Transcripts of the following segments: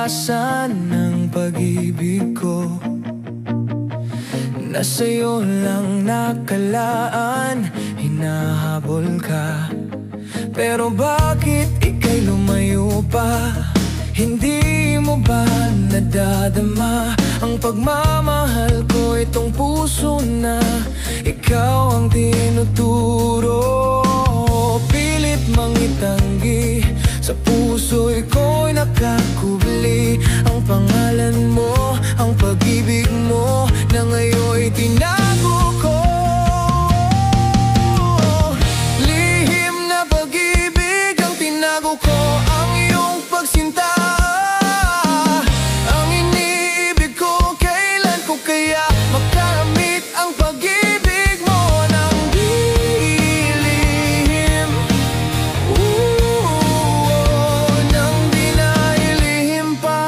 kalabasan ng pag-ibig ko, na sa'yo lang nakalaan, hinahabol ka. Pero bakit ika'y lumayo pa? Hindi mo ba nadadama ang pagmamahal ko? Itong puso na ikaw ang tinuturo, pilit mang itanggi. Sa puso'y ko'y nakakubli ang pangalan mo, ang pag-ibig mo na ngayon'y tinago ko. Lihim na pag-ibig ang tinago ko, ang iyong pagsinta, ang iniibig ko. Kailan ko kaya makamit ang pag-ibig mo ng dilihim? Nang di nailihim pa.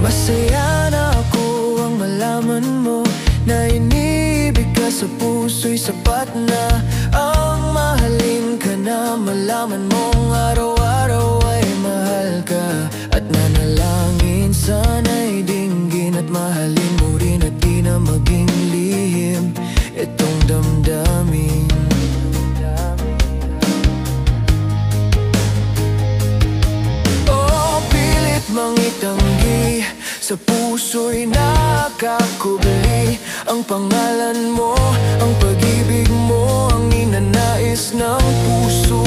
Masaya na ako ang malaman mo na iniibig ka, sa puso'y sapat na ang mahalin ka na. Malaman mong araw-araw ay mahal ka, at nanalangin sana'y dinggin at mahalin mo rin at di na maging lihim itong damdamin. Oh, pilit mang itanggi, sa puso'y nakakubli ang pangalan mo, ang pag-ibig mo, ang ninanais ng puso.